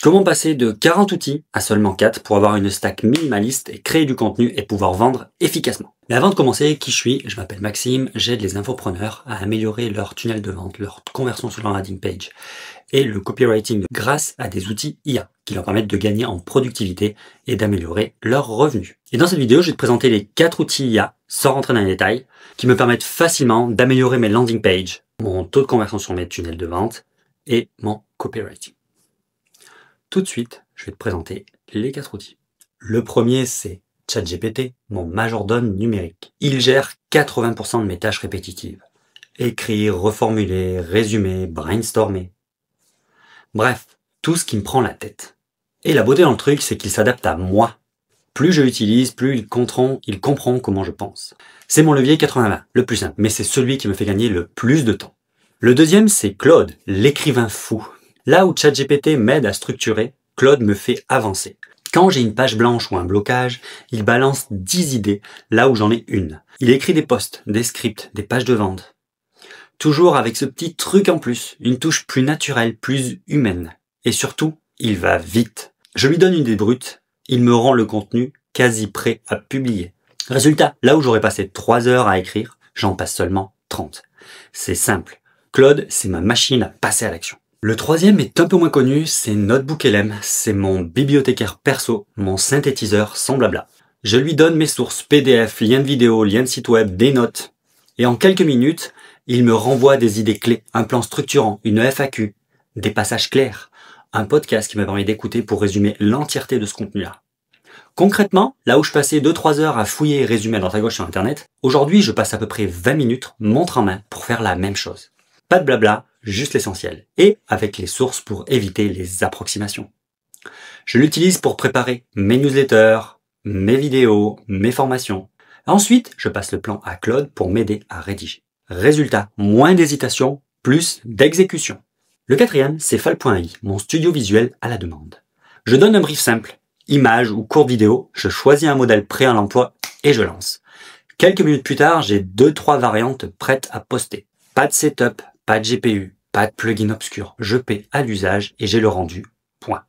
Comment passer de 40 outils à seulement 4 pour avoir une stack minimaliste et créer du contenu et pouvoir vendre efficacement? Mais avant de commencer, qui je suis? Je m'appelle Maxime, j'aide les infopreneurs à améliorer leur tunnel de vente, leur conversion sur leur landing page et le copywriting grâce à des outils IA qui leur permettent de gagner en productivité et d'améliorer leurs revenus. Et dans cette vidéo, je vais te présenter les 4 outils IA, sans rentrer dans les détails, qui me permettent facilement d'améliorer mes landing pages, mon taux de conversion sur mes tunnels de vente et mon copywriting. Tout de suite, je vais te présenter les 4 outils. Le premier, c'est ChatGPT, mon majordome numérique. Il gère 80% de mes tâches répétitives. Écrire, reformuler, résumer, brainstormer. Bref, tout ce qui me prend la tête. Et la beauté dans le truc, c'est qu'il s'adapte à moi. Plus je l'utilise, plus il comprend comment je pense. C'est mon levier 80-20, le plus simple, mais c'est celui qui me fait gagner le plus de temps. Le deuxième, c'est Claude, l'écrivain fou. Là où ChatGPT m'aide à structurer, Claude me fait avancer. Quand j'ai une page blanche ou un blocage, il balance 10 idées là où j'en ai une. Il écrit des posts, des scripts, des pages de vente. Toujours avec ce petit truc en plus, une touche plus naturelle, plus humaine. Et surtout, il va vite. Je lui donne une idée brute, il me rend le contenu quasi prêt à publier. Résultat, là où j'aurais passé 3 heures à écrire, j'en passe seulement 30. C'est simple. Claude, c'est ma machine à passer à l'action. Le troisième est un peu moins connu, c'est NotebookLM. C'est mon bibliothécaire perso, mon synthétiseur sans blabla. Je lui donne mes sources PDF, liens de vidéo, liens de site web, des notes. Et en quelques minutes, il me renvoie des idées clés, un plan structurant, une FAQ, des passages clairs, un podcast qui m'a permis d'écouter pour résumer l'entièreté de ce contenu-là. Concrètement, là où je passais 2-3 heures à fouiller et résumer à droite à gauche sur Internet, aujourd'hui je passe à peu près 20 minutes, montre en main, pour faire la même chose. Pas de blabla, juste l'essentiel. Et avec les sources pour éviter les approximations. Je l'utilise pour préparer mes newsletters, mes vidéos, mes formations. Ensuite, je passe le plan à Claude pour m'aider à rédiger. Résultat, moins d'hésitation, plus d'exécution. Le quatrième, c'est Fal.ai, mon studio visuel à la demande. Je donne un brief simple, image ou courte vidéo, je choisis un modèle prêt à l'emploi et je lance. Quelques minutes plus tard, j'ai 2-3 variantes prêtes à poster. Pas de setup, pas de GPU, pas de plugin obscur. Je paie à l'usage et j'ai le rendu. Point.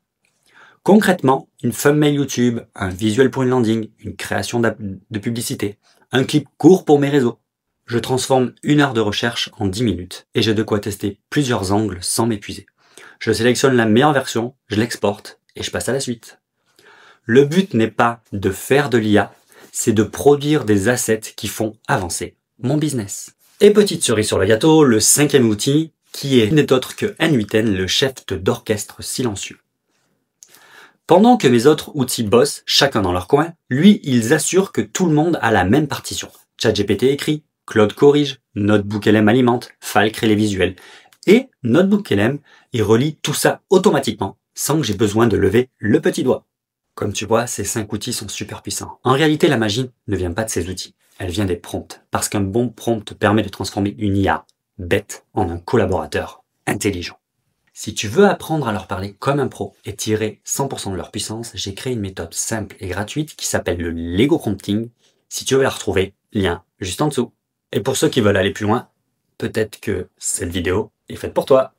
Concrètement, une thumbnail YouTube, un visuel pour une landing, une création de publicité, un clip court pour mes réseaux. Je transforme 1 heure de recherche en 10 minutes et j'ai de quoi tester plusieurs angles sans m'épuiser. Je sélectionne la meilleure version, je l'exporte et je passe à la suite. Le but n'est pas de faire de l'IA, c'est de produire des assets qui font avancer mon business. Et petite cerise sur le gâteau, le 5e outil, qui est n'est autre que N8N, le chef d'orchestre silencieux. Pendant que mes autres outils bossent, chacun dans leur coin, lui, ils assurent que tout le monde a la même partition. ChatGPT écrit, Claude corrige, NotebookLM alimente, Fal crée les visuels. Et NotebookLM, il relie tout ça automatiquement, sans que j'ai besoin de lever le petit doigt. Comme tu vois, ces 5 outils sont super puissants. En réalité, la magie ne vient pas de ces outils. Elle vient des prompts, parce qu'un bon prompt permet de transformer une IA bête en un collaborateur intelligent. Si tu veux apprendre à leur parler comme un pro et tirer 100% de leur puissance, j'ai créé une méthode simple et gratuite qui s'appelle le Lego Prompting. Si tu veux la retrouver, lien juste en dessous. Et pour ceux qui veulent aller plus loin, peut-être que cette vidéo est faite pour toi.